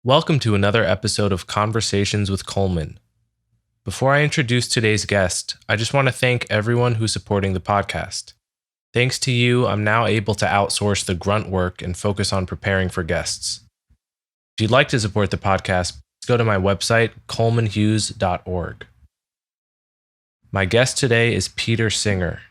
Welcome to another episode of Conversations with Coleman. Before I introduce today's guest, I just want to thank everyone who's supporting the podcast. Thanks to you, I'm now able to outsource the grunt work and focus on preparing for guests. If you'd like to support the podcast, go to my website, colemanhughes.org. My guest today is Peter Singer.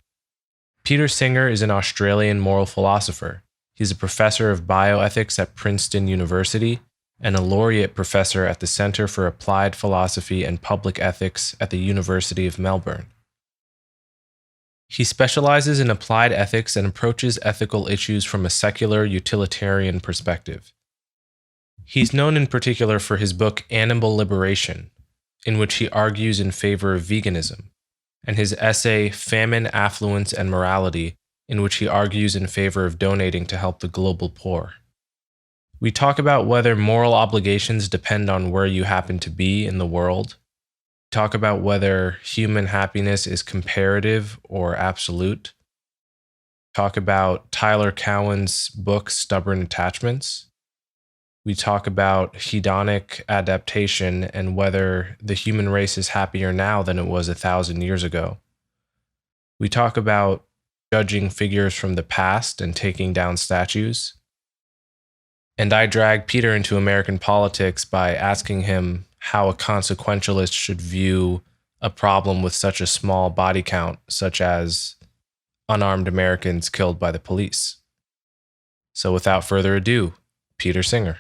Peter Singer is an Australian moral philosopher. He's a professor of bioethics at Princeton University and a laureate professor at the Centre for Applied Philosophy and Public Ethics at the University of Melbourne. He specializes in applied ethics and approaches ethical issues from a secular utilitarian perspective. He's known in particular for his book Animal Liberation, in which he argues in favor of veganism, and his essay Famine, Affluence, and Morality, in which he argues in favor of donating to help the global poor. We talk about whether moral obligations depend on where you happen to be in the world. We talk about whether human happiness is comparative or absolute. We talk about Tyler Cowen's book Stubborn Attachments. We talk about hedonic adaptation and whether the human race is happier now than it was 1,000 years ago. We talk about judging figures from the past and taking down statues. And I drag Peter into American politics by asking him how a consequentialist should view a problem with such a small body count, such as unarmed Americans killed by the police. So without further ado, Peter Singer.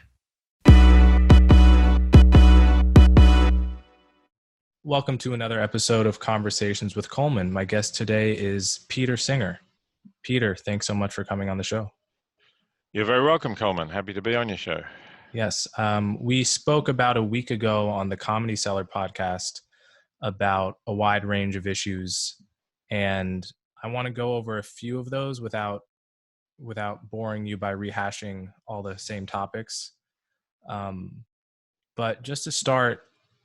Welcome to another episode of Conversations with Coleman. My guest today is Peter Singer. Peter, thanks so much for coming on the show. You're very welcome, Coleman. Happy to be on your show. Yes. We spoke about a week ago on the Comedy Cellar podcast about a wide range of issues, and I want to go over a few of those without boring you by rehashing all the same topics. But just to start,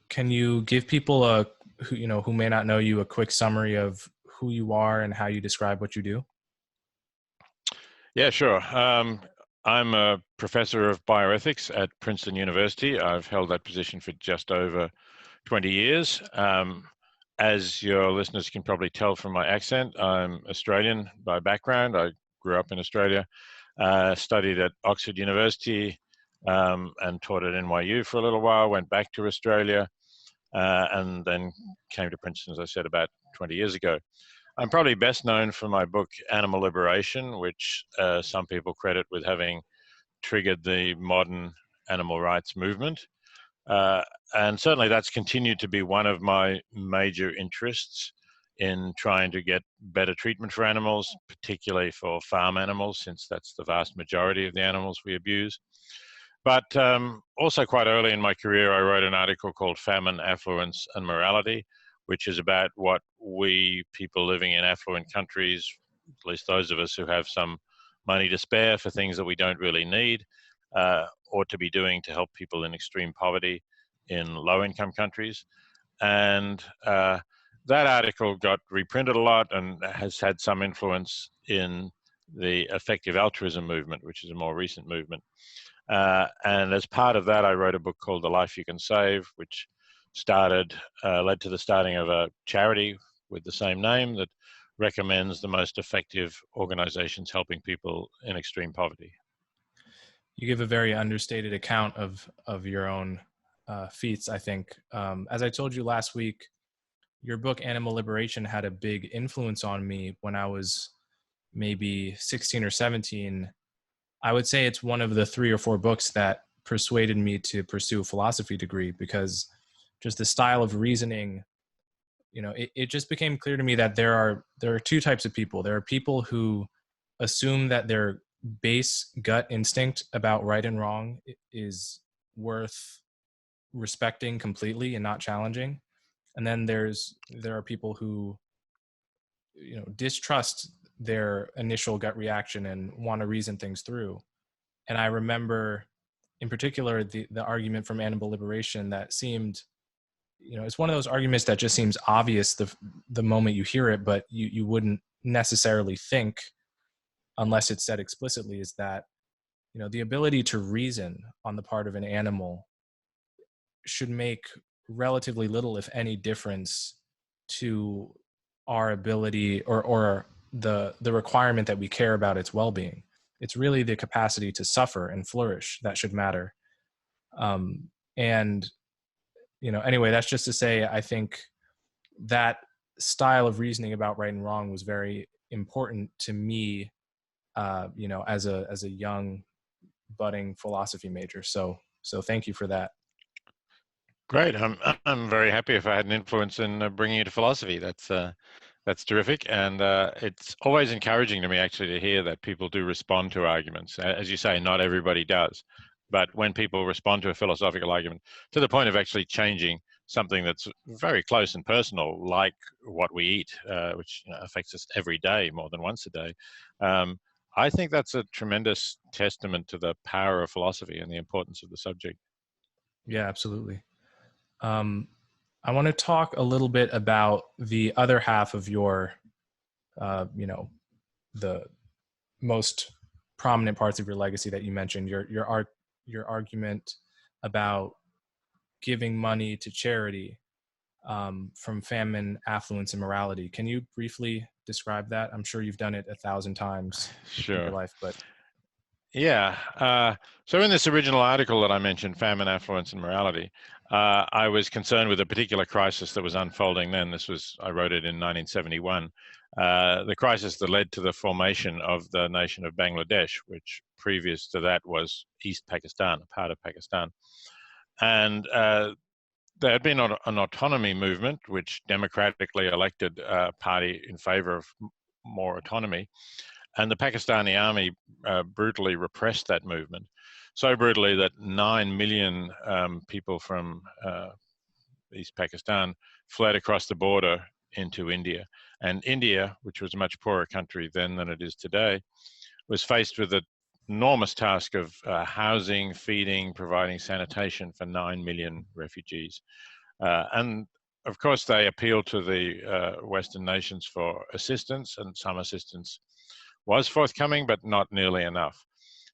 can you give people who may not know you a quick summary of who you are and how you describe what you do? Yeah, sure. I'm a professor of bioethics at Princeton University. I've held that position for just over 20 years. As your listeners can probably tell from my accent, I'm Australian by background. I grew up in Australia, studied at Oxford University, and taught at NYU for a little while, went back to Australia, and then came to Princeton, as I said, about 20 years ago. I'm probably best known for my book, Animal Liberation, which some people credit with having triggered the modern animal rights movement. And certainly that's continued to be one of my major interests in trying to get better treatment for animals, particularly for farm animals, since that's the vast majority of the animals we abuse. But also quite early in my career, I wrote an article called Famine, Affluence, and Morality, which is about what we people living in affluent countries, at least those of us who have some money to spare for things that we don't really need, ought to be doing to help people in extreme poverty in low-income countries. And that article got reprinted a lot and has had some influence in the effective altruism movement, which is a more recent movement. And as part of that, I wrote a book called The Life You Can Save, which led to the starting of a charity with the same name that recommends the most effective organizations helping people in extreme poverty. You give a very understated account of your own feats, I think. As I told you last week, your book Animal Liberation had a big influence on me when I was maybe 16 or 17. I would say it's one of the 3 or 4 books that persuaded me to pursue a philosophy degree, because just the style of reasoning, it just became clear to me that there are 2 types of people. There are people who assume that their base gut instinct about right and wrong is worth respecting completely and not challenging. And then there are people who distrust their initial gut reaction and want to reason things through. And I remember in particular the argument from Animal Liberation that seemed, it's one of those arguments that just seems obvious the moment you hear it, but you wouldn't necessarily think unless it's said explicitly, is that the ability to reason on the part of an animal should make relatively little, if any, difference to our ability or the requirement that we care about its well-being. It's really the capacity to suffer and flourish that should matter. And anyway, that's just to say, I think that style of reasoning about right and wrong was very important to me, as a young budding philosophy major. So thank you for that. Great. I'm very happy if I had an influence in bringing you to philosophy. That's terrific, and it's always encouraging to me actually to hear that people do respond to arguments. As you say, not everybody does, but when people respond to a philosophical argument to the point of actually changing something that's very close and personal, like what we eat, which affects us every day, more than once a day. I think that's a tremendous testament to the power of philosophy and the importance of the subject. Yeah, absolutely. I want to talk a little bit about the other half of your, the most prominent parts of your legacy that you mentioned. Your argument about giving money to charity, from famine, affluence, and morality. Can you briefly describe that? I'm sure you've done it 1,000 times in your Sure. life, but Yeah. So in this original article that I mentioned, Famine, Affluence, and Morality, I was concerned with a particular crisis that was unfolding then. I wrote it in 1971. The crisis that led to the formation of the nation of Bangladesh, which previous to that was East Pakistan, a part of Pakistan. And there had been an autonomy movement, which democratically elected a party in favor of more autonomy. And the Pakistani army brutally repressed that movement, so brutally that 9 million people from East Pakistan fled across the border into India. And India, which was a much poorer country then than it is today, was faced with the enormous task of housing, feeding, providing sanitation for 9 million refugees. And of course, they appealed to the Western nations for assistance, and some assistance was forthcoming, but not nearly enough.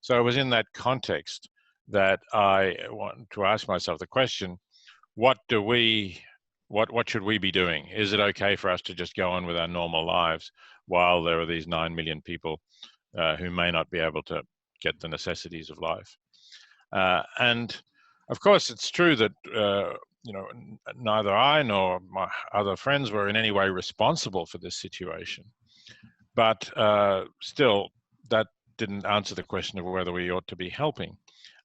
So it was in that context that I wanted to ask myself the question: what should we be doing? Is it okay for us to just go on with our normal lives while there are these 9 million people who may not be able to get the necessities of life? And of course, it's true that neither I nor my other friends were in any way responsible for this situation. But still, that didn't answer the question of whether we ought to be helping.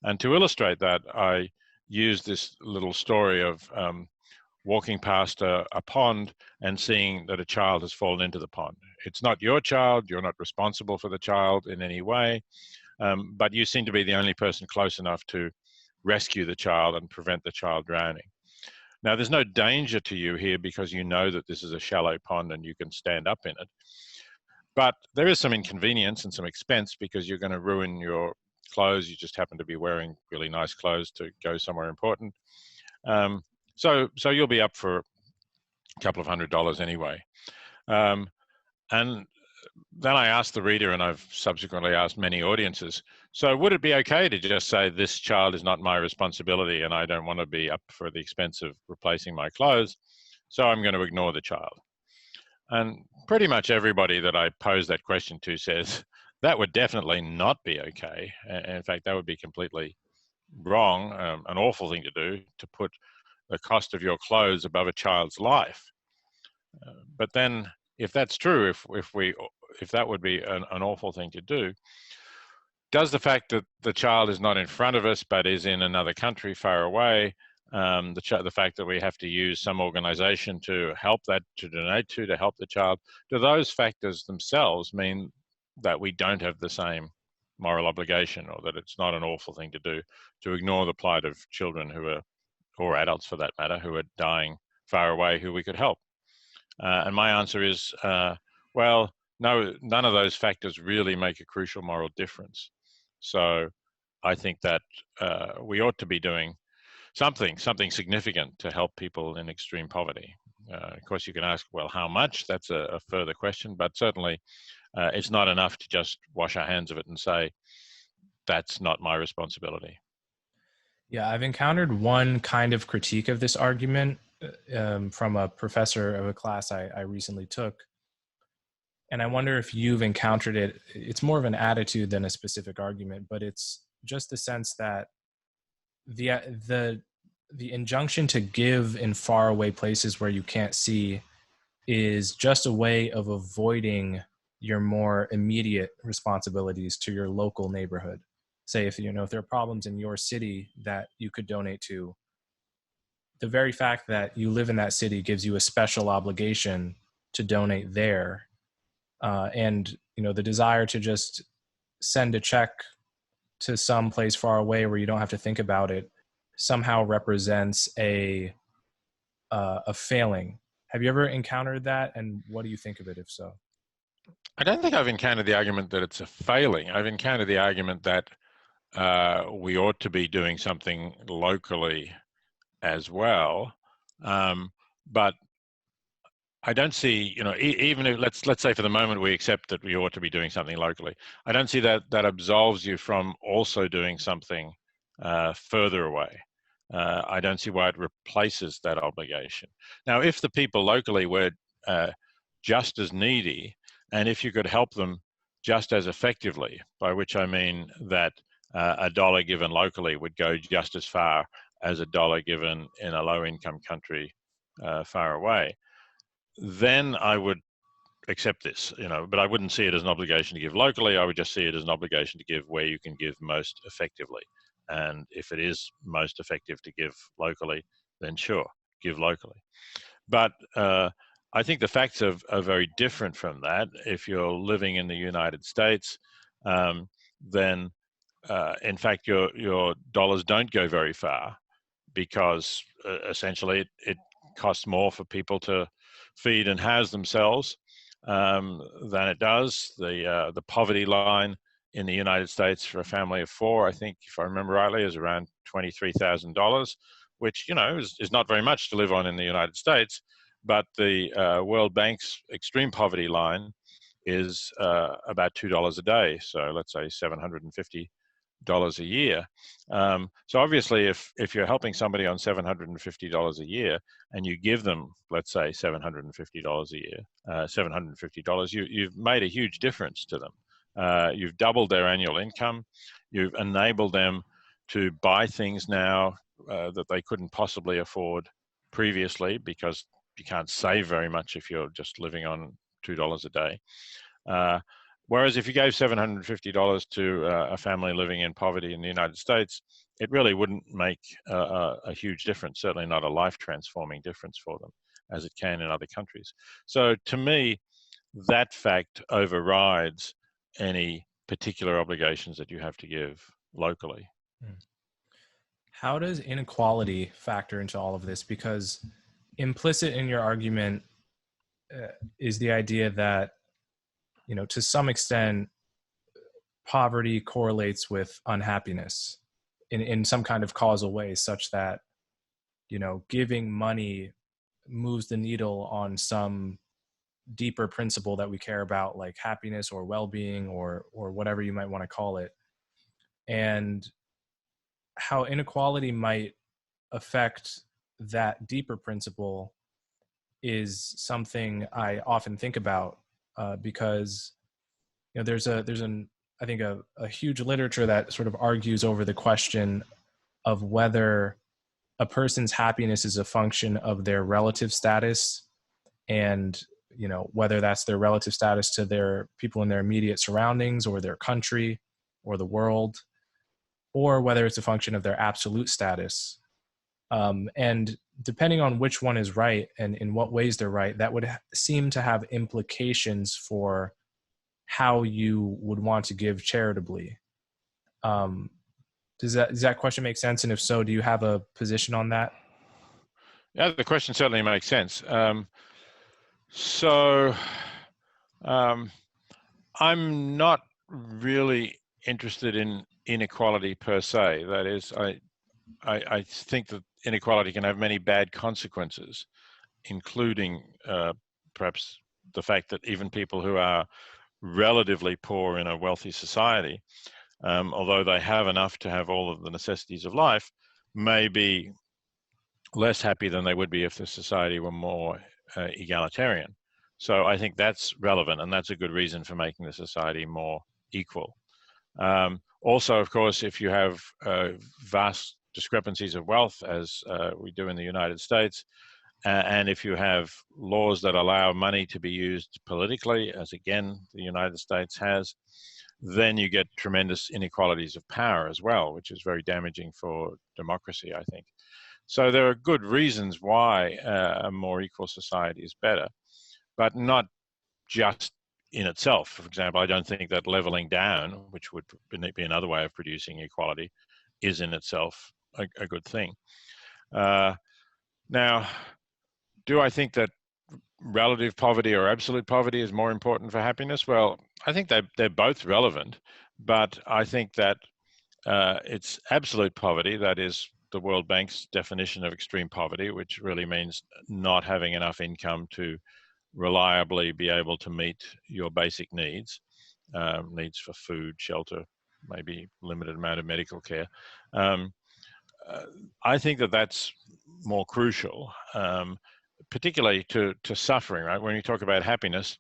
And to illustrate that, I used this little story of walking past a pond and seeing that a child has fallen into the pond. It's not your child, you're not responsible for the child in any way, but you seem to be the only person close enough to rescue the child and prevent the child drowning. Now, there's no danger to you here because you know that this is a shallow pond and you can stand up in it. But there is some inconvenience and some expense because you're going to ruin your clothes. You just happen to be wearing really nice clothes to go somewhere important. So you'll be up for a couple of $100 anyway. And then I asked the reader, and I've subsequently asked many audiences, so would it be okay to just say this child is not my responsibility and I don't want to be up for the expense of replacing my clothes, so I'm going to ignore the child? And pretty much everybody that I posed that question to says that would definitely not be okay. In fact, that would be completely wrong, an awful thing to do, to put the cost of your clothes above a child's life. But then, if that's true, if that would be an awful thing to do, does the fact that the child is not in front of us but is in another country far away, the fact that we have to use some organization to help to donate to help the child, do those factors themselves mean that we don't have the same moral obligation, or that it's not an awful thing to do to ignore the plight of children or adults for that matter, who are dying far away, who we could help? And my answer is, well, no, none of those factors really make a crucial moral difference. So I think that we ought to be doing something significant to help people in extreme poverty. Of course, you can ask, well, how much? That's a further question, but certainly it's not enough to just wash our hands of it and say, that's not my responsibility. Yeah, I've encountered one kind of critique of this argument from a professor of a class I recently took. And I wonder if you've encountered it. It's more of an attitude than a specific argument, but it's just the sense that the the the injunction to give in faraway places where you can't see is just a way of avoiding your more immediate responsibilities to your local neighborhood. Say if there are problems in your city that you could donate to, the very fact that you live in that city gives you a special obligation to donate there, and the desire to just send a check to some place far away where you don't have to think about it somehow represents a failing. Have you ever encountered that, and what do you think of it if so? I don't think I've encountered the argument that it's a failing. I've encountered the argument that we ought to be doing something locally as well. But I don't see, even if let's say for the moment we accept that we ought to be doing something locally, I don't see that absolves you from also doing something further away. I don't see why it replaces that obligation. Now, if the people locally were just as needy, and if you could help them just as effectively, by which I mean that a dollar given locally would go just as far as a dollar given in a low-income country far away, then I would accept this, but I wouldn't see it as an obligation to give locally. I would just see it as an obligation to give where you can give most effectively. And if it is most effective to give locally, then sure, give locally. But I think the facts are very different from that. If you're living in the United States, then in fact your dollars don't go very far, because essentially it costs more for people to feed and house themselves than it does. The poverty line in the United States for a family of four, I think, if I remember rightly, is around $23,000, which is not very much to live on in the United States. But the World Bank's extreme poverty line is about $2 a day. So let's say $750 a year. So obviously, if you're helping somebody on $750 a year, and you give them, let's say, $750 a year, $750, you've made a huge difference to them. You've doubled their annual income. You've enabled them to buy things now that they couldn't possibly afford previously, because you can't save very much if you're just living on $2 a day. Whereas if you gave $750 to a family living in poverty in the United States, it really wouldn't make a huge difference, certainly not a life-transforming difference for them, as it can in other countries. So to me, that fact overrides any particular obligations that you have to give locally. How does inequality factor into all of this? Because implicit in your argument is the idea that, to some extent, poverty correlates with unhappiness in some kind of causal way, such that, giving money moves the needle on some deeper principle that we care about, like happiness or well-being or whatever you might want to call it. And how inequality might affect that deeper principle is something I often think about, because there's an I think a huge literature that sort of argues over the question of whether a person's happiness is a function of their relative status, and whether that's their relative status to their people in their immediate surroundings or their country or the world, or whether it's a function of their absolute status. And depending on which one is right and in what ways they're right, that would seem to have implications for how you would want to give charitably. Um, does that question make sense? And if so, do you have a position on that? Yeah, the question certainly makes sense. So I'm not really interested in inequality per se. That is, I think that inequality can have many bad consequences, including perhaps the fact that even people who are relatively poor in a wealthy society, although they have enough to have all of the necessities of life, may be less happy than they would be if the society were more egalitarian. So I think that's relevant, and that's a good reason for making the society more equal. Also, of course, if you have vast discrepancies of wealth, as we do in the United States, and if you have laws that allow money to be used politically, as again the United States has, then you get tremendous inequalities of power as well, which is very damaging for democracy, I think. So there are good reasons why a more equal society is better, but not just in itself. For example, I don't think that leveling down, which would be another way of producing equality, is in itself a good thing. Now, do I think that relative poverty or absolute poverty is more important for happiness? Well, I think they're both relevant, but I think that it's absolute poverty, that is the World Bank's definition of extreme poverty, which really means not having enough income to reliably be able to meet your basic needs, needs for food, shelter, maybe limited amount of medical care. I think that that's more crucial, particularly to suffering, right? When you talk about happiness,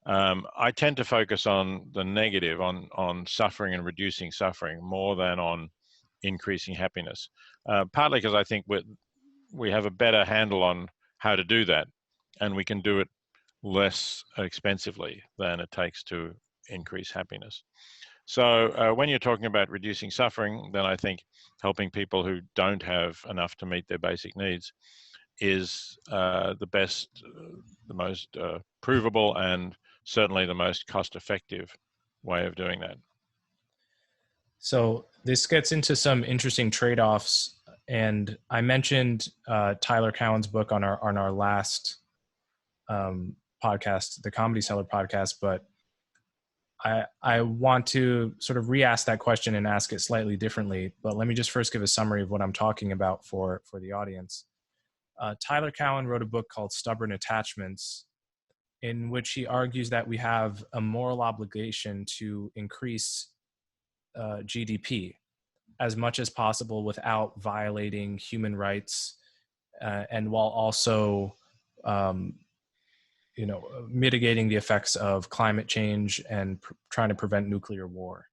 I tend to focus on the negative, on suffering and reducing suffering more than on increasing happiness, partly because I think we have a better handle on how to do that, and we can do it less expensively than it takes to increase happiness. So when you're talking about reducing suffering, then I think helping people who don't have enough to meet their basic needs is the best, the most provable, and certainly the most cost-effective way of doing that. So this gets into some interesting trade-offs, and I mentioned Tyler Cowen's book on our last podcast, the Comedy Seller podcast, but I want to sort of re-ask that question and ask it slightly differently. But let me just first give a summary of what I'm talking about for the audience. Tyler Cowen wrote a book called Stubborn Attachments, in which he argues that we have a moral obligation to increase GDP as much as possible without violating human rights, and while also mitigating the effects of climate change and trying to prevent nuclear war.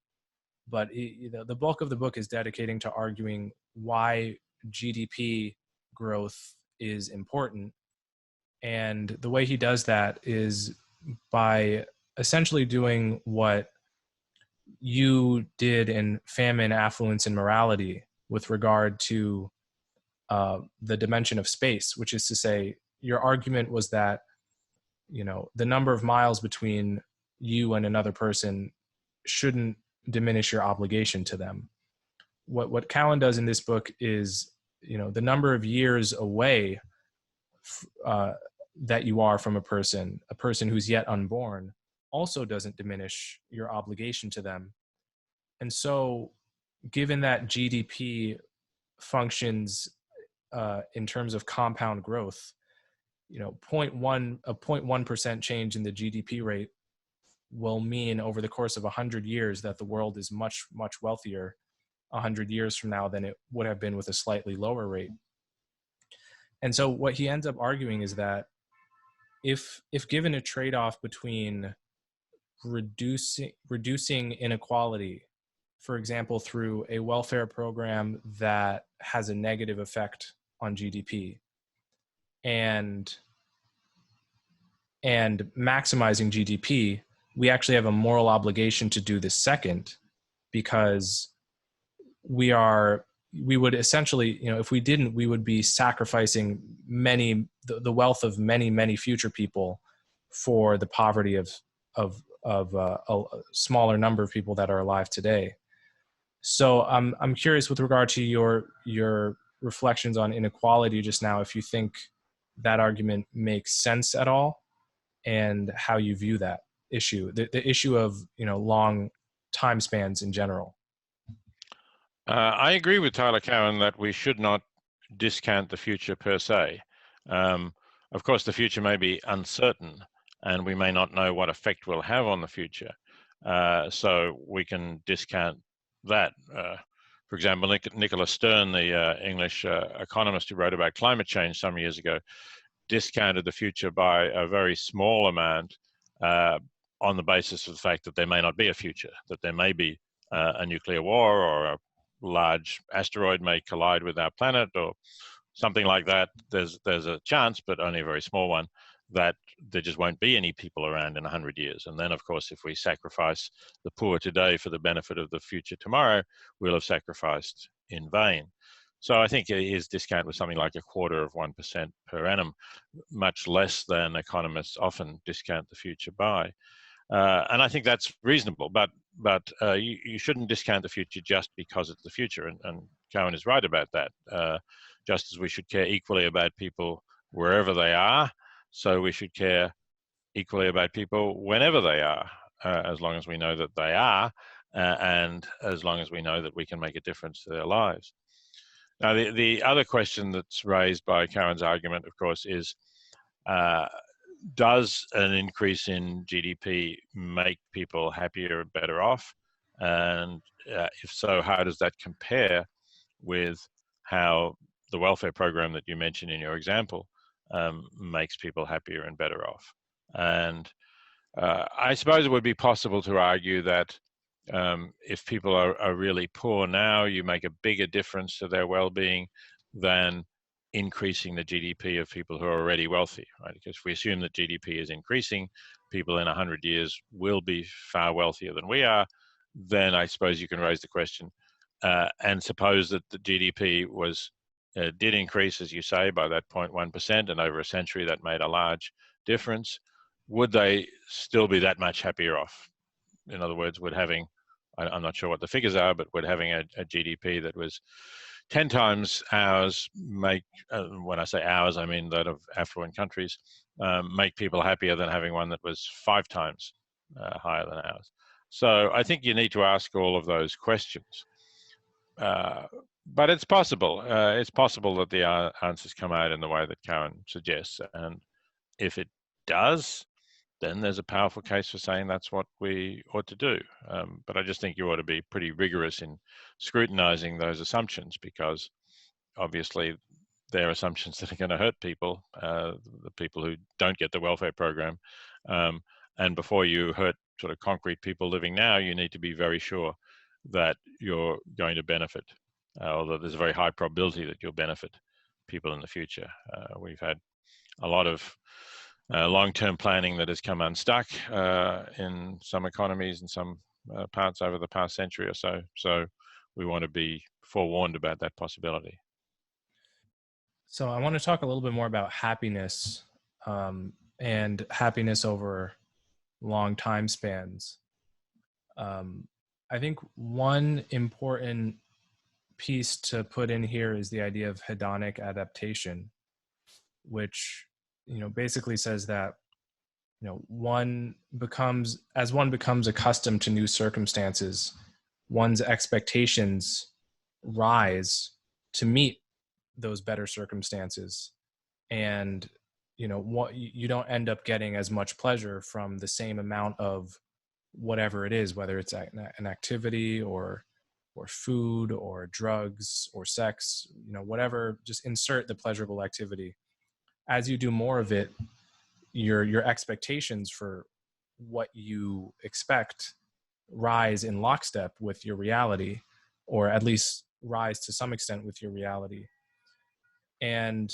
But the bulk of the book is dedicating to arguing why GDP growth is important. And the way he does that is by essentially doing what you did in Famine, Affluence, and Morality with regard to the dimension of space, which is to say, your argument was that the number of miles between you and another person shouldn't diminish your obligation to them. What Cowen does in this book is, the number of years away that you are from a person who's yet unborn, also doesn't diminish your obligation to them. And so, given that GDP functions in terms of compound growth, 0.1% change in the GDP rate will mean over the course of 100 years that the world is much, much wealthier 100 years from now than it would have been with a slightly lower rate. And so what he ends up arguing is that if given a trade-off between reducing inequality, for example, through a welfare program that has a negative effect on GDP, and maximizing GDP, we actually have a moral obligation to do the second, because we would essentially, if we didn't, we would be sacrificing the wealth of many future people for the poverty of a smaller number of people that are alive today. So I'm curious with regard to your reflections on inequality just now, if you think that argument makes sense at all, and how you view that issue, the issue of long time spans in general. I agree with Tyler Cowen that we should not discount the future per se. Of course, the future may be uncertain, and we may not know what effect we'll have on the future. So we can discount that. For example, Nicholas Stern, the English economist who wrote about climate change some years ago, discounted the future by a very small amount on the basis of the fact that there may not be a future, that there may be a nuclear war or a large asteroid may collide with our planet or something like that. There's a chance, but only a very small one, that there just won't be any people around in 100 years. And then, of course, if we sacrifice the poor today for the benefit of the future tomorrow, we'll have sacrificed in vain. So I think his discount was something like 0.25% per annum, much less than economists often discount the future by. And I think that's reasonable, but you shouldn't discount the future just because it's the future. And Cohen is right about that. Just as we should care equally about people wherever they are, so we should care equally about people whenever they are, as long as we know that they are, and as long as we know that we can make a difference to their lives. Now, the other question that's raised by Cohen's argument, of course, is does an increase in GDP make people happier or better off? And if so, how does that compare with how the welfare program that you mentioned in your example makes people happier and better off? And I suppose it would be possible to argue that if people are really poor now, you make a bigger difference to their well-being than increasing the GDP of people who are already wealthy, right? Because if we assume that GDP is increasing, people in 100 years will be far wealthier than we are, then I suppose you can raise the question, and suppose that the GDP did increase, as you say, by that 0.1%, and over a century that made a large difference. Would they still be that much happier off? In other words, I'm not sure what the figures are, but would having a GDP that was 10 times ours when I say ours, I mean that of affluent countries, make people happier than having one that was 5 times higher than ours? So I think you need to ask all of those questions. But it's possible. It's possible that the answers come out in the way that Cohen suggests. And if it does, then there's a powerful case for saying that's what we ought to do. But I just think you ought to be pretty rigorous in scrutinizing those assumptions, because obviously they're assumptions that are going to hurt people, the people who don't get the welfare program. And before you hurt sort of concrete people living now, you need to be very sure that you're going to benefit, although there's a very high probability that you'll benefit people in the future. We've had a lot of long-term planning that has come unstuck in some economies and some parts over the past century or so. So we want to be forewarned about that possibility. So I want to talk a little bit more about happiness and happiness over long time spans. I think one important piece to put in here is the idea of hedonic adaptation, which basically says that one becomes accustomed to new circumstances, one's expectations rise to meet those better circumstances, and you don't end up getting as much pleasure from the same amount of whatever it is, whether it's an activity or food or drugs or sex, whatever. Just insert the pleasurable activity. As you do more of it, your expectations for what you expect rise in lockstep with your reality, or at least rise to some extent with your reality. And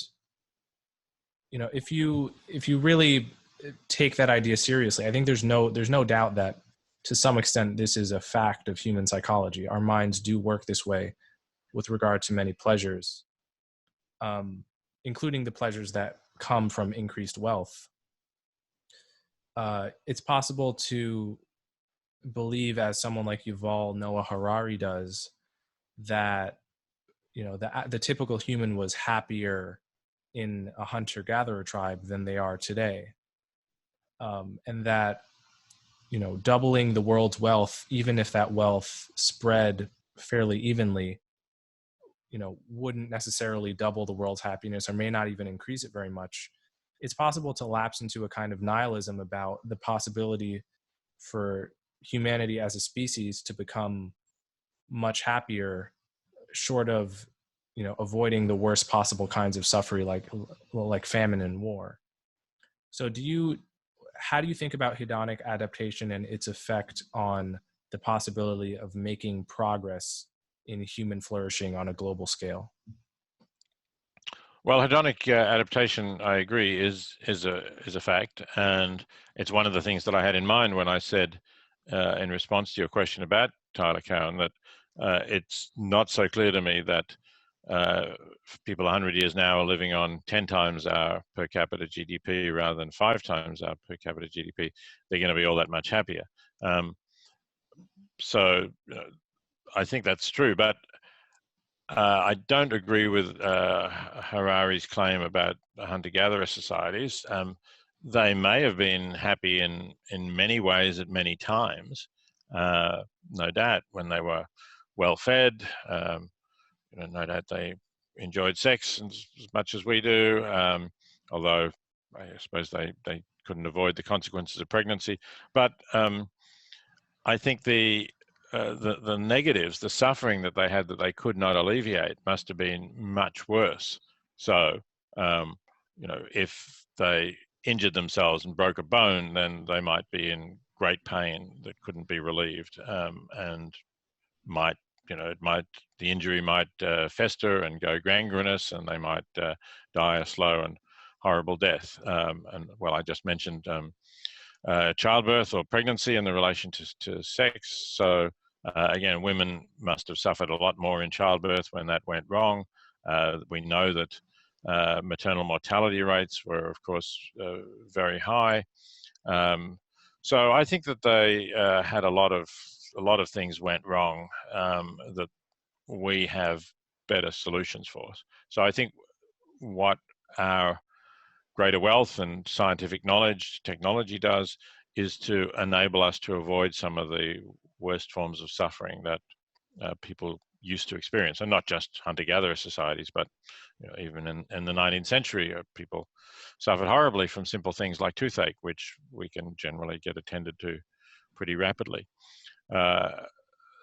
if you really take that idea seriously, I think there's no doubt that to some extent this is a fact of human psychology. Our minds do work this way with regard to many pleasures, including the pleasures that come from increased wealth. It's possible to believe, as someone like Yuval Noah Harari does, that the typical human was happier in a hunter-gatherer tribe than they are today, and that doubling the world's wealth, even if that wealth spread fairly evenly, wouldn't necessarily double the world's happiness, or may not even increase it very much. It's possible to lapse into a kind of nihilism about the possibility for humanity as a species to become much happier short of, avoiding the worst possible kinds of suffering, like famine and war. So how do you think about hedonic adaptation and its effect on the possibility of making progress in human flourishing on a global scale? Well, hedonic adaptation, I agree, is a fact, and it's one of the things that I had in mind when I said, in response to your question about Tyler Cowen, that it's not so clear to me that people 100 years now are living on 10 times our per capita GDP rather than 5 times our per capita GDP. They're going to be all that much happier. So I think that's true, but I don't agree with Harari's claim about hunter-gatherer societies. They may have been happy in many ways at many times, no doubt, when they were well-fed. No doubt they enjoyed sex as much as we do, although I suppose they couldn't avoid the consequences of pregnancy. But I think the negatives, the suffering that they had that they could not alleviate, must have been much worse. So, if they injured themselves and broke a bone, then they might be in great pain that couldn't be relieved, and might, the injury might fester and go gangrenous, and they might die a slow and horrible death. And well, I just mentioned childbirth or pregnancy in the relation to sex. So again, women must have suffered a lot more in childbirth when that went wrong. We know that maternal mortality rates were, of course, very high. So I think that they had a lot of things went wrong that we have better solutions for. So I think what our greater wealth and scientific knowledge, technology does, is to enable us to avoid some of the worst forms of suffering that people used to experience, and not just hunter-gatherer societies, but even in the 19th century, people suffered horribly from simple things like toothache, which we can generally get attended to pretty rapidly.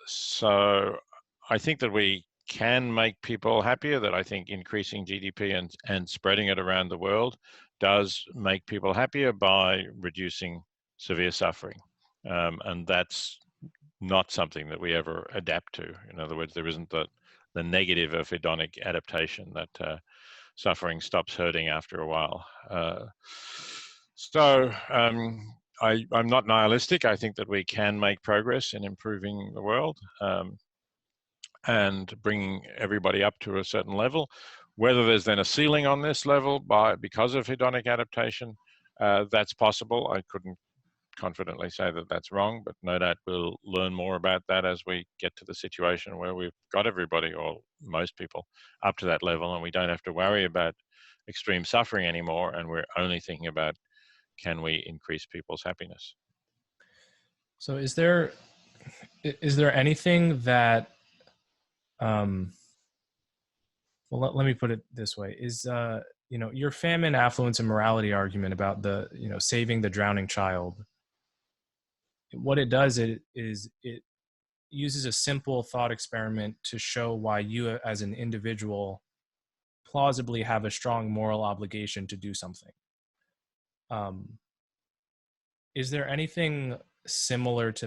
So I think that we can make people happier, that I think increasing GDP and spreading it around the world does make people happier by reducing severe suffering. And that's not something that we ever adapt to. In other words, there isn't the negative of hedonic adaptation, that suffering stops hurting after a while. So I'm not nihilistic. I think that we can make progress in improving the world and bringing everybody up to a certain level. Whether there's then a ceiling on this level because of hedonic adaptation, that's possible. I couldn't confidently say that that's wrong, but no doubt we'll learn more about that as we get to the situation where we've got everybody, or most people, up to that level, and we don't have to worry about extreme suffering anymore, and we're only thinking about, can we increase people's happiness? So is there anything that well, let me put it this way: is your famine, affluence, and morality argument about the saving the drowning child? What it does is it uses a simple thought experiment to show why you, as an individual, plausibly have a strong moral obligation to do something. Is there anything similar to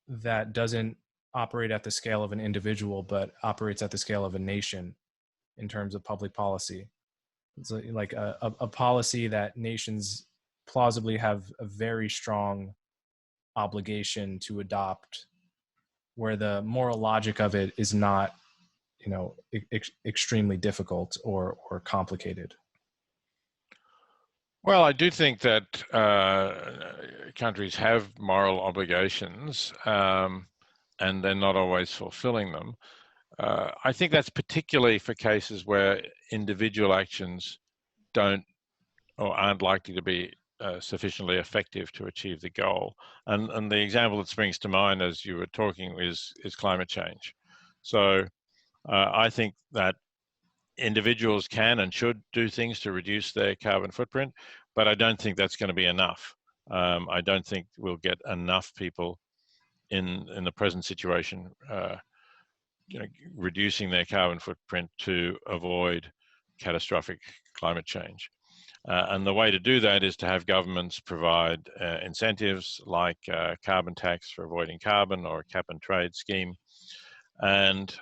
that doesn't operate at the scale of an individual, but operates at the scale of a nation in terms of public policy? It's like a policy that nations plausibly have a very strong obligation to adopt, where the moral logic of it is not, extremely difficult or complicated. Well, I do think that countries have moral obligations, and they're not always fulfilling them. I think that's particularly for cases where individual actions don't or aren't likely to be sufficiently effective to achieve the goal. And the example that springs to mind as you were talking is climate change. So I think that individuals can and should do things to reduce their carbon footprint, but I don't think that's going to be enough. I don't think we'll get enough people in the present situation reducing their carbon footprint to avoid catastrophic climate change. And the way to do that is to have governments provide incentives like carbon tax for avoiding carbon, or a cap and trade scheme. And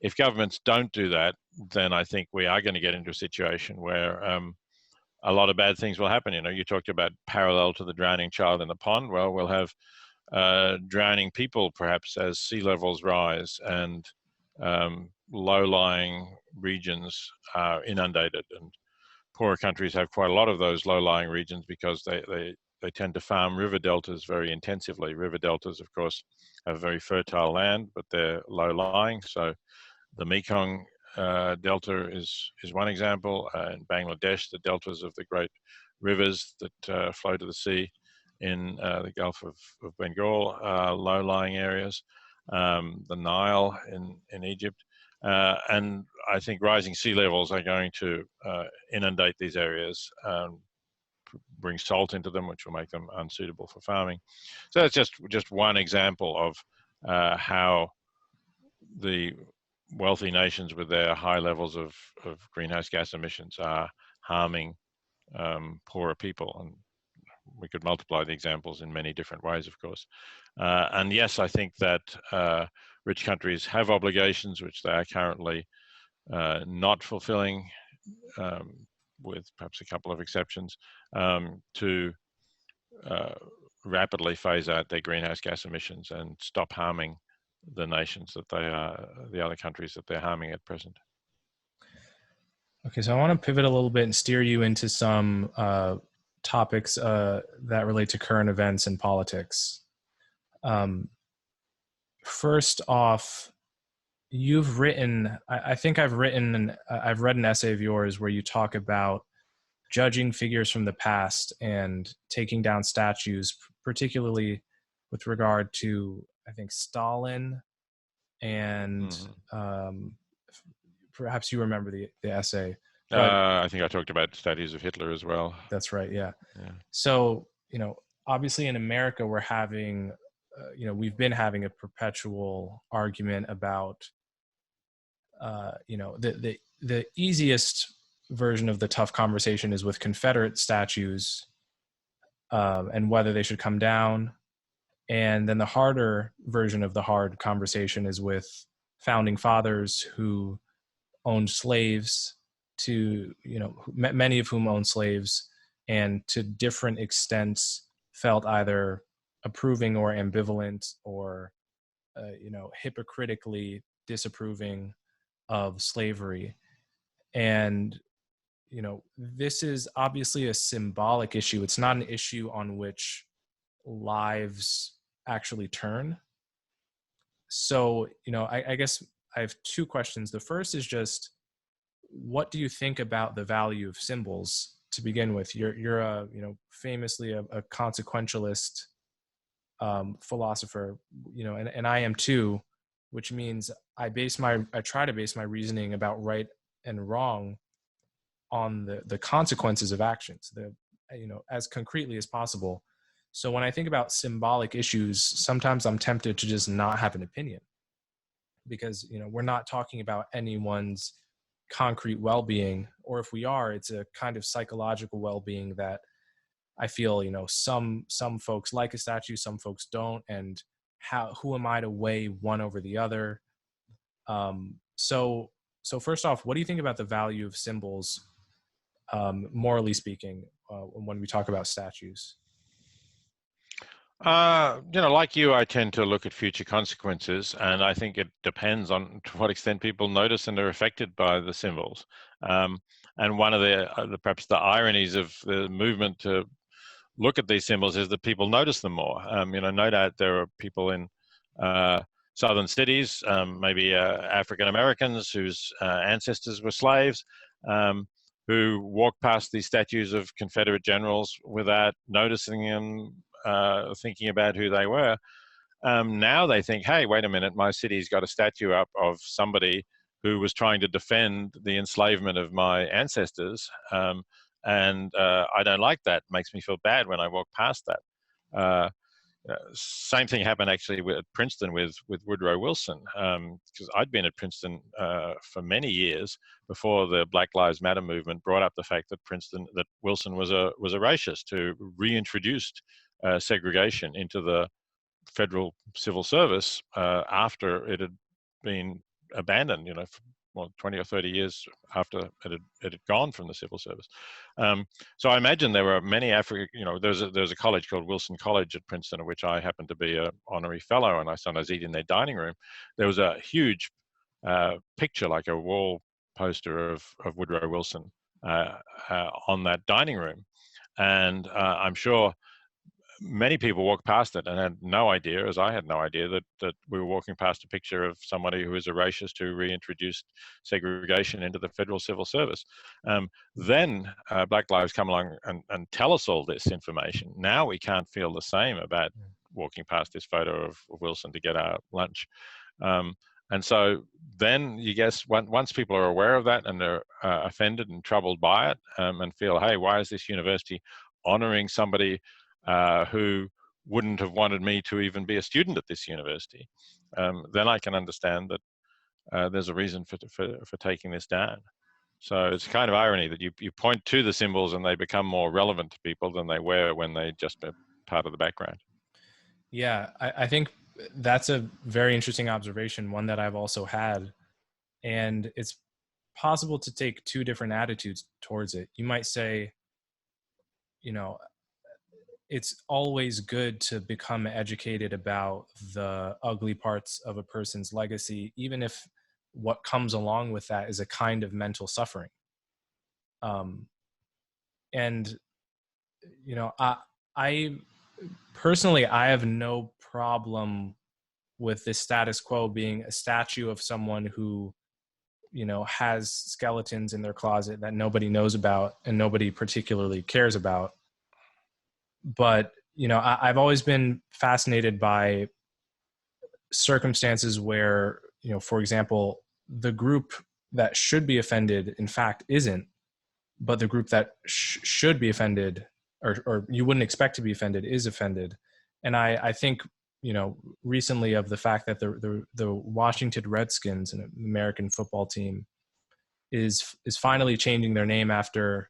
if governments don't do that, then I think we are going to get into a situation where a lot of bad things will happen. You talked about parallel to the drowning child in the pond. Well, we'll have drowning people perhaps as sea levels rise and low-lying regions are inundated. And poorer countries have quite a lot of those low-lying regions because they tend to farm river deltas very intensively. River deltas, of course, have very fertile land, but they're low-lying. So the Mekong Delta is one example. In Bangladesh, the deltas of the great rivers that flow to the sea in the Gulf of Bengal are low-lying areas. The Nile in Egypt. And I think rising sea levels are going to inundate these areas, bring salt into them, which will make them unsuitable for farming. So that's just one example of how the wealthy nations with their high levels of greenhouse gas emissions are harming poorer people. And we could multiply the examples in many different ways, of course. And yes, I think that rich countries have obligations which they are currently not fulfilling, with perhaps a couple of exceptions, to rapidly phase out their greenhouse gas emissions and stop harming the nations that they are, the other countries that they're harming at present. Okay, so I want to pivot a little bit and steer you into some topics that relate to current events and politics. First off, you've written, I think I've read an essay of yours where you talk about judging figures from the past and taking down statues, particularly with regard to, I think, Stalin, and perhaps you remember the essay. I think I talked about statues of Hitler as well. That's right, yeah. So, obviously in America, we're having, we've been having a perpetual argument about, the easiest version of the tough conversation is with Confederate statues and whether they should come down. And then the harder version of the hard conversation is with founding fathers who owned slaves, to, many of whom owned slaves, and to different extents felt either approving or ambivalent or, hypocritically disapproving of slavery. And, this is obviously a symbolic issue. It's not an issue on which lives actually turn. So, I guess I have two questions. The first is just, what do you think about the value of symbols to begin with? You're a, famously a consequentialist philosopher, and I am too, which means I try to base my reasoning about right and wrong on the consequences of actions, as concretely as possible. So when I think about symbolic issues, sometimes I'm tempted to just not have an opinion, because, we're not talking about anyone's concrete well-being, or if we are, it's a kind of psychological well-being that I feel, some folks like a statue, some folks don't, and who am I to weigh one over the other? So first off, what do you think about the value of symbols, morally speaking, when we talk about statues? Like you, I tend to look at future consequences, and I think it depends on to what extent people notice and are affected by the symbols. And one of the perhaps the ironies of the movement to look at these symbols is that people notice them more. No doubt there are people in southern cities, maybe African Americans whose ancestors were slaves, who walk past these statues of Confederate generals without noticing them, thinking about who they were. Now they think, hey, wait a minute, my city's got a statue up of somebody who was trying to defend the enslavement of my ancestors, and I don't like that. It makes me feel bad when I walk past that. Same thing happened actually at Princeton with Woodrow Wilson, because I'd been at Princeton for many years before the Black Lives Matter movement brought up the fact that Wilson was a racist who reintroduced segregation into the federal civil service after it had been abandoned, for, 20 or 30 years after it had gone from the civil service. So I imagine there were many there's a college called Wilson College at Princeton, of which I happened to be an honorary fellow, and I sometimes eat in their dining room. There was a huge picture, like a wall poster of Woodrow Wilson on that dining room. And I'm sure many people walked past it and had no idea, as I had no idea, that we were walking past a picture of somebody who was a racist who reintroduced segregation into the federal civil service. Then Black Lives come along and tell us all this information. Now we can't feel the same about walking past this photo of Wilson to get our lunch. And so then you guess once people are aware of that and they're offended and troubled by it, and feel, hey, why is this university honoring somebody who wouldn't have wanted me to even be a student at this university, then I can understand that there's a reason for taking this down. So it's kind of irony that you point to the symbols and they become more relevant to people than they were when they just were part of the background. Yeah, I think that's a very interesting observation, one that I've also had. And it's possible to take two different attitudes towards it. You might say, it's always good to become educated about the ugly parts of a person's legacy, even if what comes along with that is a kind of mental suffering. And I personally, I have no problem with the status quo being a statue of someone who has skeletons in their closet that nobody knows about and nobody particularly cares about. But I've always been fascinated by circumstances where, for example, the group that should be offended in fact isn't, but the group that should be offended, or you wouldn't expect to be offended, is offended. And I think recently of the fact that the Washington Redskins, an American football team, is finally changing their name after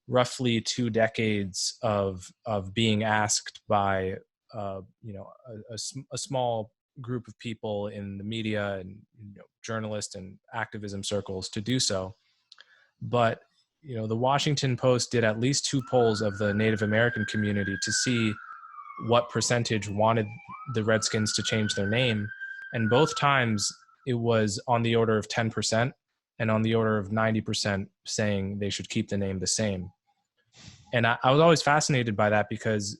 roughly 2 decades of being asked by a small group of people in the media and journalist and activism circles to do so. But the Washington Post did at least 2 polls of the Native American community to see what percentage wanted the Redskins to change their name, and both times it was on the order of 10% and on the order of 90% saying they should keep the name the same. And I was always fascinated by that because,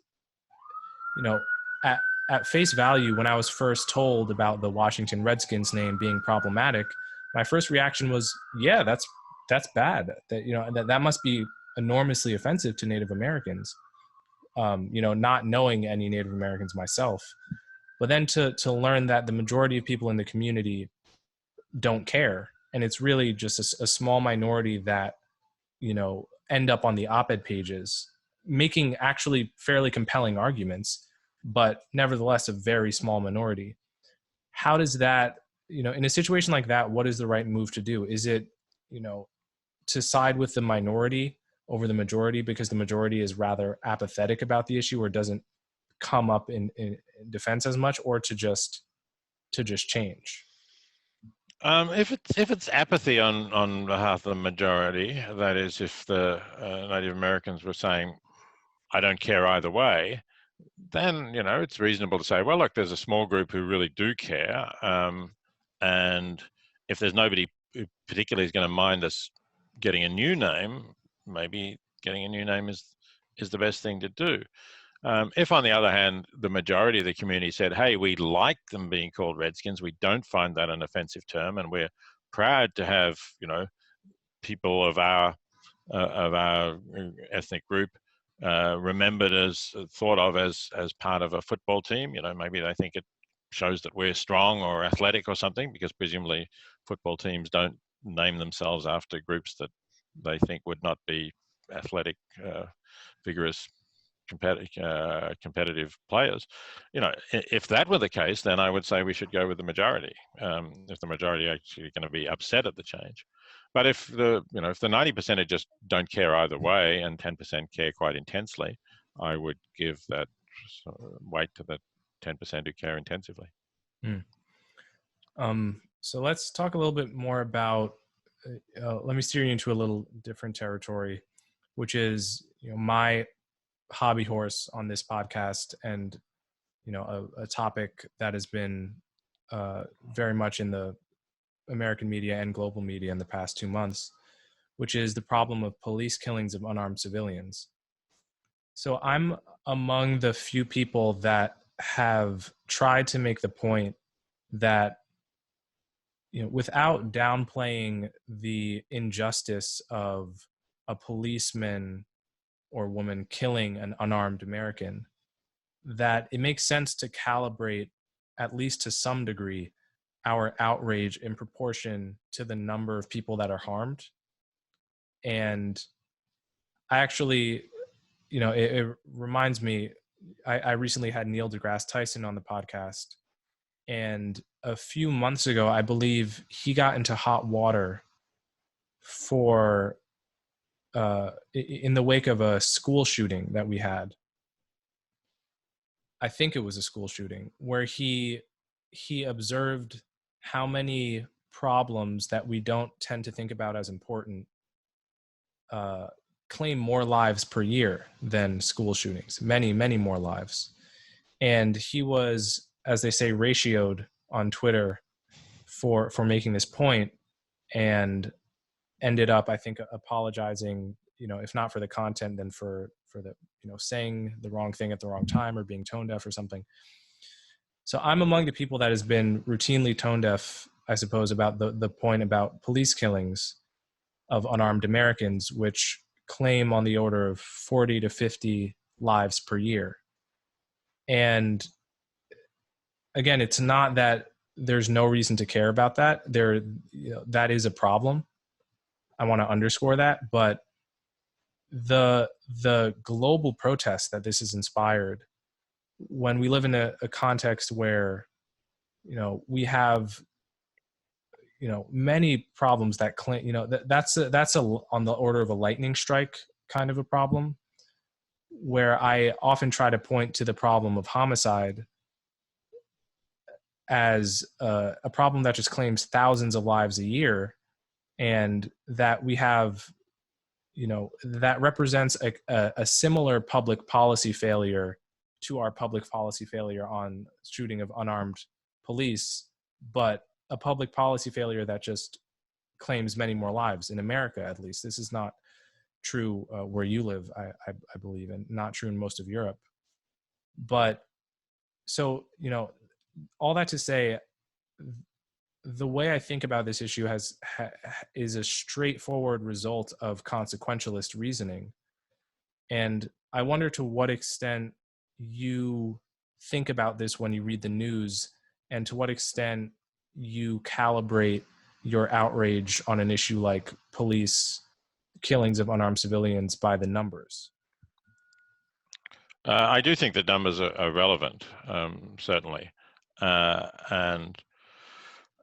at face value, when I was first told about the Washington Redskins name being problematic, my first reaction was, yeah, that's bad. That must be enormously offensive to Native Americans. Not knowing any Native Americans myself, but then to learn that the majority of people in the community don't care, and it's really just a small minority that end up on the op-ed pages making actually fairly compelling arguments, but nevertheless a very small minority. How does that, in a situation like that, what is the right move to do? Is it, to side with the minority over the majority because the majority is rather apathetic about the issue or doesn't come up in defense as much, or to just change? If it's apathy on behalf of the majority, that is, if the Native Americans were saying, I don't care either way, then it's reasonable to say, well, look, there's a small group who really do care, and if there's nobody who particularly is going to mind us getting a new name, maybe getting a new name is the best thing to do. If, on the other hand, the majority of the community said, hey, we like them being called Redskins, we don't find that an offensive term, and we're proud to have, people of our ethnic group remembered as, thought of as part of a football team, maybe they think it shows that we're strong or athletic or something, because presumably football teams don't name themselves after groups that they think would not be athletic, vigorous competitive players. If that were the case, then I would say we should go with the majority. If the majority are actually going to be upset at the change, but if the 90% just don't care either way and 10% care quite intensely, I would give that weight to the 10% who care intensively. So let's talk a little bit more about. Let me steer you into a little different territory, which is my hobby horse on this podcast, and a topic that has been very much in the American media and global media in the past 2 months, which is the problem of police killings of unarmed civilians. So I'm among the few people that have tried to make the point that without downplaying the injustice of a policeman or woman killing an unarmed American, that it makes sense to calibrate, at least to some degree, our outrage in proportion to the number of people that are harmed. And I actually, it reminds me, I recently had Neil deGrasse Tyson on the podcast. And a few months ago, I believe he got into hot water for in the wake of a school shooting that we had. I think it was a school shooting where he observed how many problems that we don't tend to think about as important claim more lives per year than school shootings, many more lives. And he was, as they say, ratioed on Twitter for making this point, and ended up, I think, apologizing, if not for the content, then for the, saying the wrong thing at the wrong time or being tone deaf or something. So I'm among the people that has been routinely tone deaf, I suppose, about the point about police killings of unarmed Americans, which claim on the order of 40 to 50 lives per year. And again, it's not that there's no reason to care about that. That is a problem. I want to underscore that, but the global protest that this has inspired, when we live in a context where we have many problems that claim that's on the order of a lightning strike kind of a problem, where I often try to point to the problem of homicide as a problem that just claims thousands of lives a year, and that we have that represents a similar public policy failure to our public policy failure on shooting of unarmed police, but a public policy failure that just claims many more lives in America. At least this is not true where you live, I believe, and not true in most of Europe. But so all that to say, the way I think about this issue is a straightforward result of consequentialist reasoning. And I wonder to what extent you think about this when you read the news, and to what extent you calibrate your outrage on an issue like police killings of unarmed civilians by the numbers. I do think the numbers are relevant, certainly. And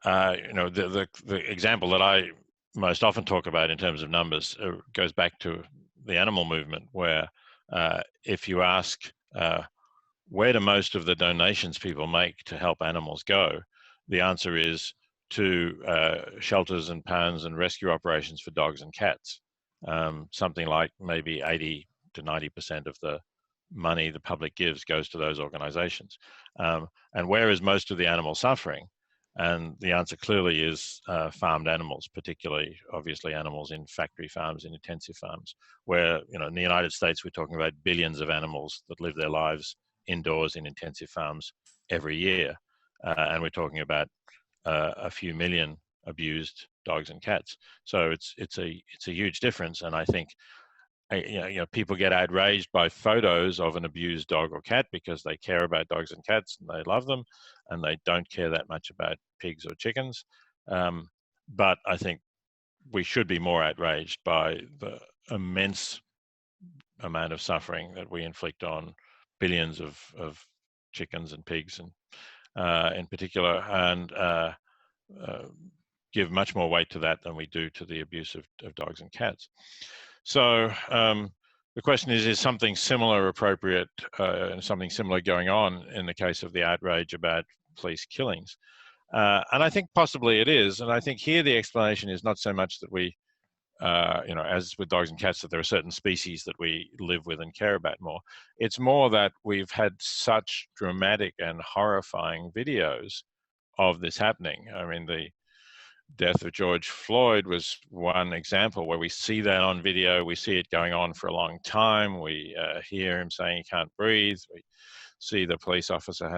the example that I most often talk about in terms of numbers goes back to the animal movement, where if you ask where do most of the donations people make to help animals go, the answer is to shelters and pounds and rescue operations for dogs and cats. Something like maybe 80 to 90% of the money the public gives goes to those organizations. And where is most of the animal suffering? And the answer clearly is farmed animals, particularly, obviously, animals in factory farms, in intensive farms, where, in the United States, we're talking about billions of animals that live their lives indoors in intensive farms every year. And we're talking about a few million abused dogs and cats. So it's a huge difference. And I think people get outraged by photos of an abused dog or cat because they care about dogs and cats and they love them, and they don't care that much about pigs or chickens. But I think we should be more outraged by the immense amount of suffering that we inflict on billions of chickens and pigs, and in particular, and give much more weight to that than we do to the abuse of dogs and cats. So the question is something similar appropriate, and something similar going on in the case of the outrage about police killings? And I think possibly it is. And I think here the explanation is not so much that we, as with dogs and cats, that there are certain species that we live with and care about more. It's more that we've had such dramatic and horrifying videos of this happening. I mean, the death of George Floyd was one example where we see that on video. We see it going on for a long time. We hear him saying he can't breathe. We see the police officer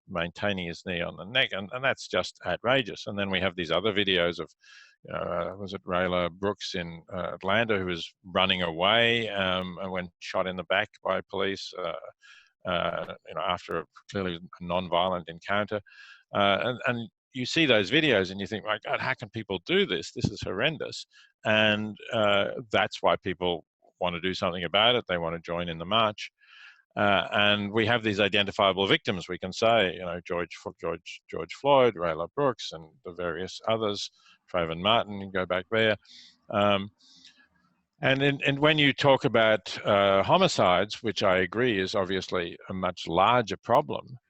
maintaining his knee on the neck, and that's just outrageous. And then we have these other videos of, was it Rayla Brooks in Atlanta, who was running away and when shot in the back by police, after a clearly non-violent encounter, and you see those videos and you think, my God, how can people do this? This is horrendous. And that's why people want to do something about it. They want to join in the march. And we have these identifiable victims. We can say, George Floyd, Rayla Brooks, and the various others, Trayvon Martin, you go back there. And when you talk about homicides, which I agree is obviously a much larger problem,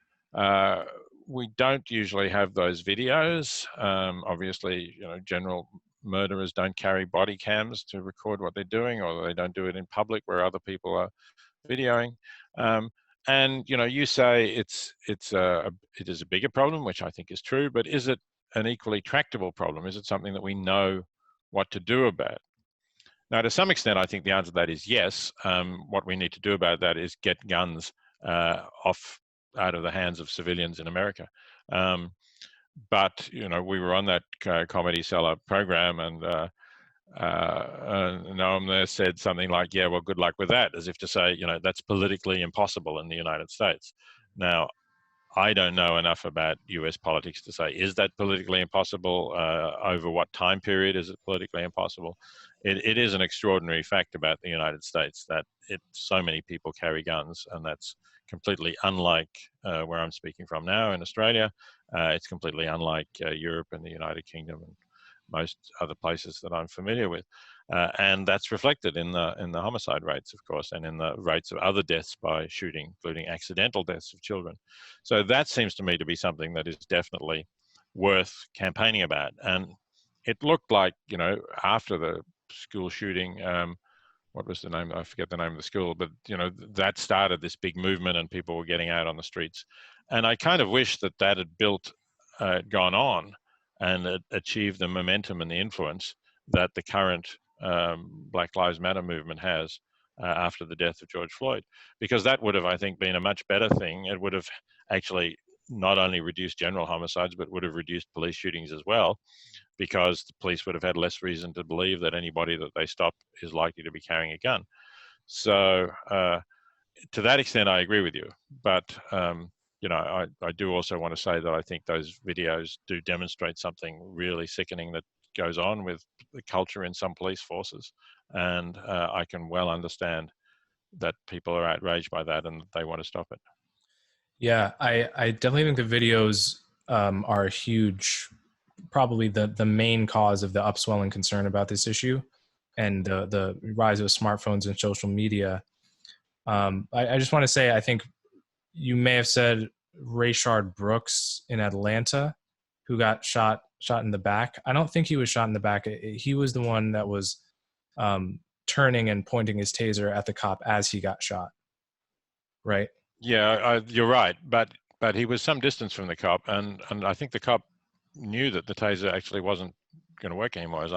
we don't usually have those videos. Obviously, general murderers don't carry body cams to record what they're doing, or they don't do it in public where other people are videoing. And you say it is a bigger problem, which I think is true, but is it an equally tractable problem? Is it something that we know what to do about? Now, to some extent, I think the answer to that is yes. What we need to do about that is get guns out of the hands of civilians in America. But we were on that Comedy Cellar program, and Noam there said something like, "Yeah, well, good luck with that," as if to say, that's politically impossible in the United States. Now, I don't know enough about US politics to say, is that politically impossible? Over what time period is it politically impossible? It is an extraordinary fact about the United States that so many people carry guns, and that's completely unlike where I'm speaking from now in Australia. It's completely unlike Europe and the United Kingdom and most other places that I'm familiar with. And that's reflected in the homicide rates, of course, and in the rates of other deaths by shooting, including accidental deaths of children. So that seems to me to be something that is definitely worth campaigning about. And it looked like, after the school shooting, what was the name? I forget the name of the school, but that started this big movement, and people were getting out on the streets. And I kind of wish that had gone on, and achieved the momentum and the influence that the current Black Lives Matter movement has after the death of George Floyd, because that would have, I think, been a much better thing. It would have actually not only reduced general homicides, but would have reduced police shootings as well, because the police would have had less reason to believe that anybody that they stop is likely to be carrying a gun. So to that extent, I agree with you. But I do also want to say that I think those videos do demonstrate something really sickening that goes on with the culture in some police forces. And I can well understand that people are outraged by that and they want to stop it. Yeah, I definitely think the videos are a huge, probably the main cause of the upswelling concern about this issue and the rise of smartphones and social media. I just want to say, I think you may have said Rayshard Brooks in Atlanta, who got shot in the back. I don't think he was shot in the back. He was the one that was turning and pointing his taser at the cop as he got shot. Right? Yeah, you're right. But he was some distance from the cop, and I think the cop knew that the taser actually wasn't going to work anymore. As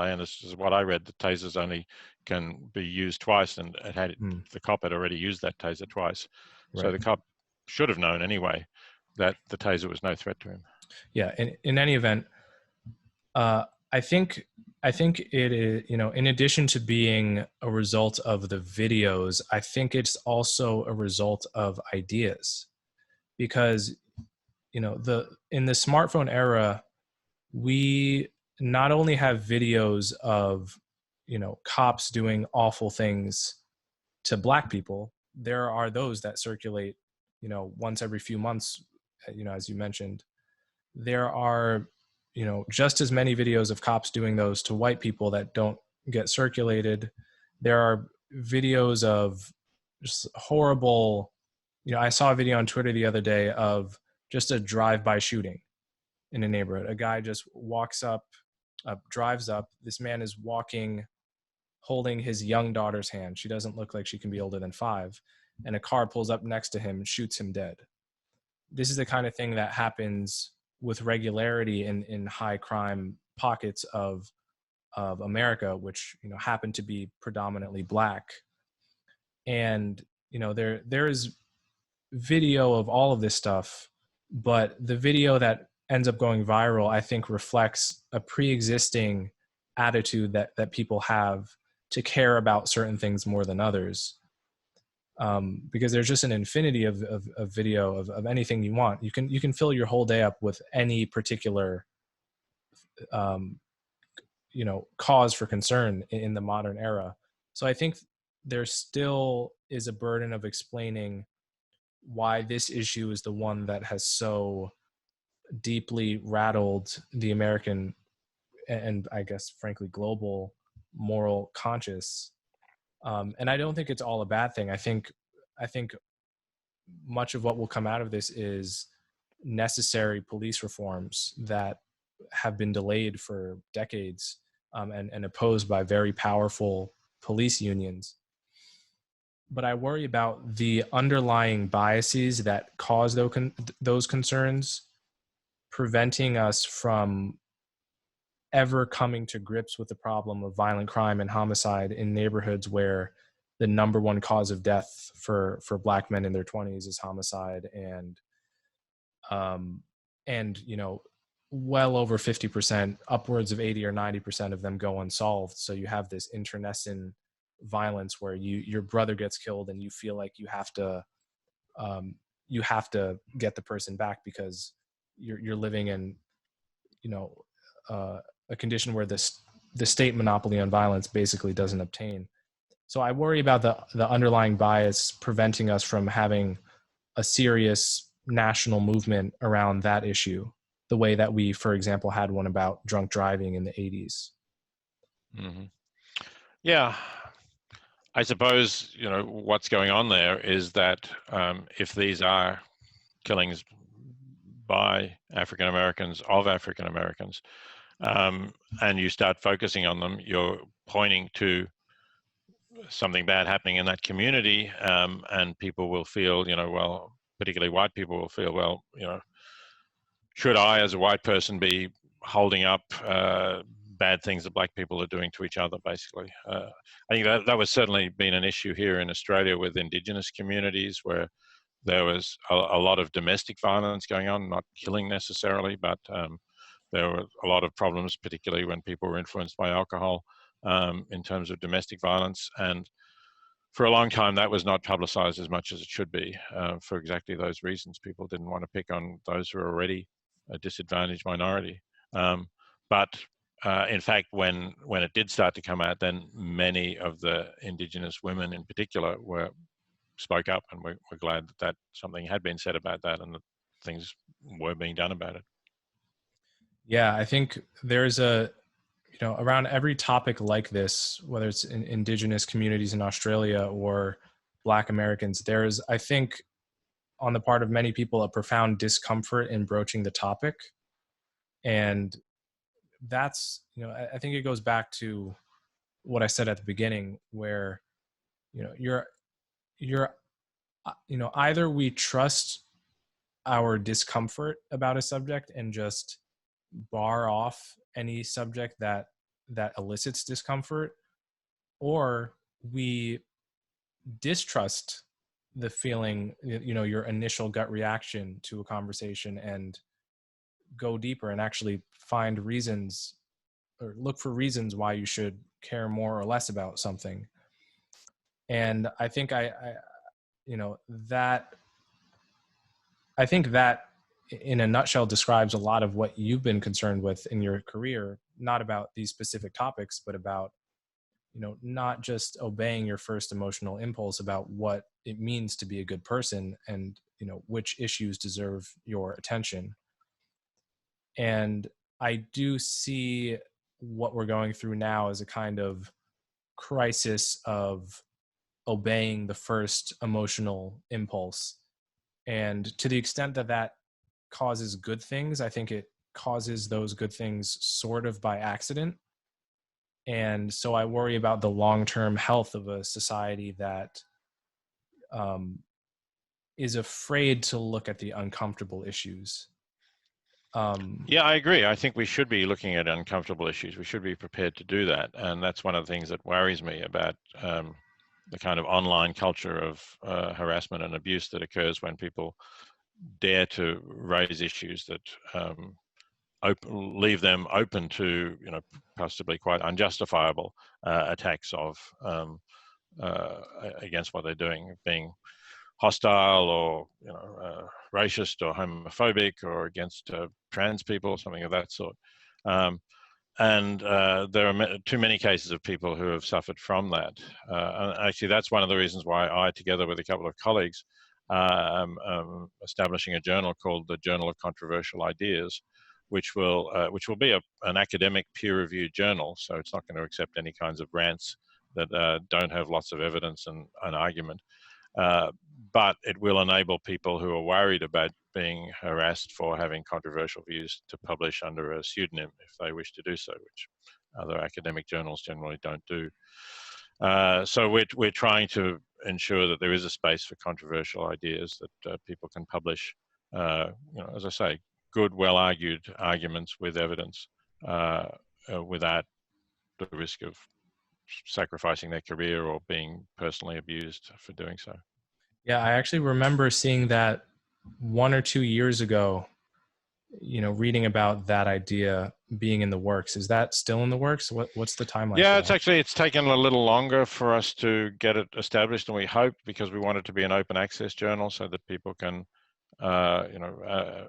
what I read, the tasers only can be used twice, and the cop had already used that taser twice. Right. So the cop should have known anyway that the taser was no threat to him. Yeah. In any event, I think it is, in addition to being a result of the videos, I think it's also a result of ideas, because in the smartphone era, we not only have videos of cops doing awful things to Black people, there are those that circulate, once every few months, as you mentioned. There are, just as many videos of cops doing those to white people that don't get circulated. There are videos of just horrible, I saw a video on Twitter the other day of just a drive-by shooting in a neighborhood. A guy just walks up, drives up. This man is walking, holding his young daughter's hand. She doesn't look like she can be older than 5. And a car pulls up next to him and shoots him dead. This is the kind of thing that happens with regularity in high crime pockets of America, which happen to be predominantly Black. And there is video of all of this stuff, but the video that ends up going viral, I think, reflects a pre-existing attitude that people have to care about certain things more than others. Because there's just an infinity of video of anything you want. You can fill your whole day up with any particular cause for concern in the modern era. So I think there still is a burden of explaining why this issue is the one that has so deeply rattled the American, and I guess frankly global, moral conscience. And I don't think it's all a bad thing. I think much of what will come out of this is necessary police reforms that have been delayed for decades, and opposed by very powerful police unions. But I worry about the underlying biases that cause those concerns, preventing us from ever coming to grips with the problem of violent crime and homicide in neighborhoods where the number one cause of death for Black men in their 20s is homicide, and well over 50%, upwards of 80 or 90% of them go unsolved. So you have this internecine violence where your brother gets killed and you feel like you have to get the person back because you're living in a condition where the state monopoly on violence basically doesn't obtain. So I worry about the underlying bias preventing us from having a serious national movement around that issue, the way that we, for example, had one about drunk driving in the 80s. Mm-hmm. Yeah. I suppose, what's going on there is that if these are killings by African Americans, of African Americans, and you start focusing on them, you're pointing to something bad happening in that community, and people will feel, well, particularly white people will feel, well, should I, as a white person, be holding up bad things that Black people are doing to each other, basically? I think that was certainly been an issue here in Australia with Indigenous communities, where there was a lot of domestic violence going on, not killing necessarily, but there were a lot of problems, particularly when people were influenced by alcohol, in terms of domestic violence. And for a long time, that was not publicized as much as it should be, for exactly those reasons. People didn't want to pick on those who are already a disadvantaged minority. But in fact, when it did start to come out, then many of the Indigenous women in particular spoke up, and we're glad that something had been said about that and that things were being done about it. Yeah, I think there's around every topic like this, whether it's in Indigenous communities in Australia or Black Americans, there's, I think, on the part of many people, a profound discomfort in broaching the topic. And that's, I think it goes back to what I said at the beginning, where, you're either we trust our discomfort about a subject and just bar off any subject that elicits discomfort, or we distrust the feeling, your initial gut reaction to a conversation, and go deeper and actually find reasons or look for reasons why you should care more or less about something. And I think I think that in a nutshell describes a lot of what you've been concerned with in your career, not about these specific topics, but about, not just obeying your first emotional impulse about what it means to be a good person and, which issues deserve your attention. And I do see what we're going through now as a kind of crisis of obeying the first emotional impulse. And to the extent that that causes good things, I think it causes those good things sort of by accident. And so I worry about the long-term health of a society that um, is afraid to look at the uncomfortable issues. Yeah, I agree. I think we should be looking at uncomfortable issues. We should be prepared to do that. And that's one of the things that worries me about the kind of online culture of harassment and abuse that occurs when people dare to raise issues that leave them open to, possibly quite unjustifiable attacks of against what they're doing, being hostile or racist or homophobic or against trans people, something of that sort. And there are too many cases of people who have suffered from that. And actually, that's one of the reasons why I, together with a couple of colleagues, am establishing a journal called the Journal of Controversial Ideas, which will be an academic peer-reviewed journal. So it's not going to accept any kinds of rants that don't have lots of evidence and argument. But it will enable people who are worried about being harassed for having controversial views to publish under a pseudonym if they wish to do so, which other academic journals generally don't do. So we're trying to ensure that there is a space for controversial ideas that people can publish, as I say, good, well-argued arguments with evidence without the risk of sacrificing their career or being personally abused for doing so. Yeah, I actually remember seeing that 1 or 2 years ago, reading about that idea being in the works. Is that still in the works? What's the timeline? Yeah, it's taken a little longer for us to get it established than we hoped, because we want it to be an open access journal so that people can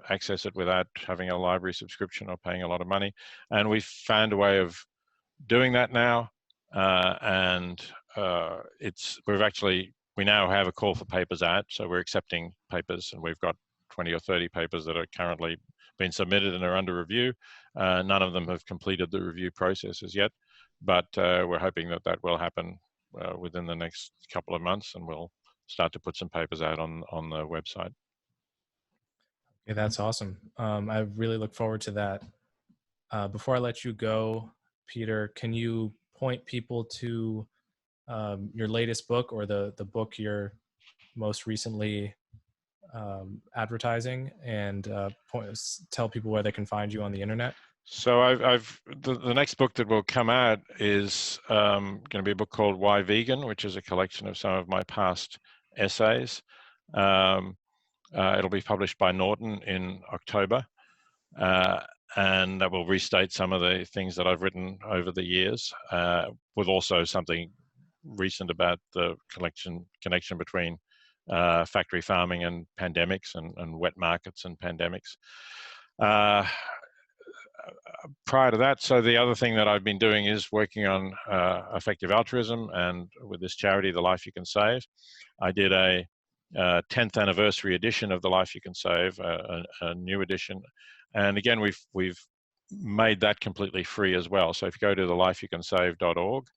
access it without having a library subscription or paying a lot of money. And we've found a way of doing that now. And we now have a call for papers out, so we're accepting papers, and we've got 20 or 30 papers that are currently been submitted and are under review. None of them have completed the review process as yet, but we're hoping that will happen within the next couple of months, and we'll start to put some papers out on the website. Okay, that's awesome. I really look forward to that. Before I let you go, Peter, can you point people to your latest book, or the book you're most recently advertising, and tell people where they can find you on the internet? So the next book that will come out is going to be a book called Why Vegan, which is a collection of some of my past essays. It'll be published by Norton in October, and that will restate some of the things that I've written over the years, with also something recent about the connection between factory farming and pandemics, and wet markets and pandemics. Prior to that, so the other thing that I've been doing is working on effective altruism, and with this charity, The Life You Can Save. I did a 10th anniversary edition of The Life You Can Save, a new edition, and again we've made that completely free as well. So if you go to thelifeyoucansave.org,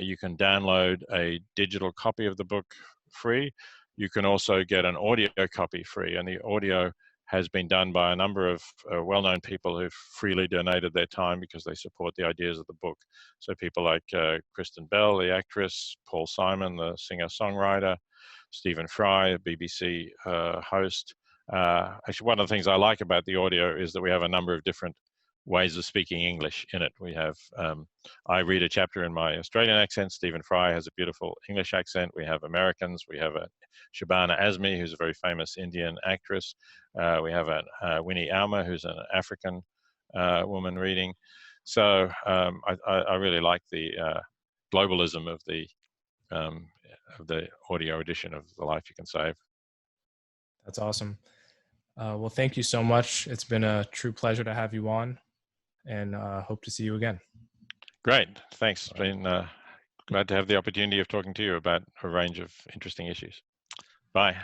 you can download a digital copy of the book free. You can also get an audio copy free, and the audio has been done by a number of well-known people who've freely donated their time because they support the ideas of the book. So people like Kristen Bell, the actress, Paul Simon, the singer-songwriter, Stephen Fry, a BBC host. Actually, one of the things I like about the audio is that we have a number of different ways of speaking English in it. We have, I read a chapter in my Australian accent, Stephen Fry has a beautiful English accent, we have Americans, we have a Shabana Azmi, who's a very famous Indian actress, we have a Winnie Alma, who's an African woman reading. So I really like the globalism of the audio edition of The Life You Can Save. That's awesome. Well, thank you so much. It's been a true pleasure to have you on, and hope to see you again. Great. Thanks. It's been glad to have the opportunity of talking to you about a range of interesting issues. Bye.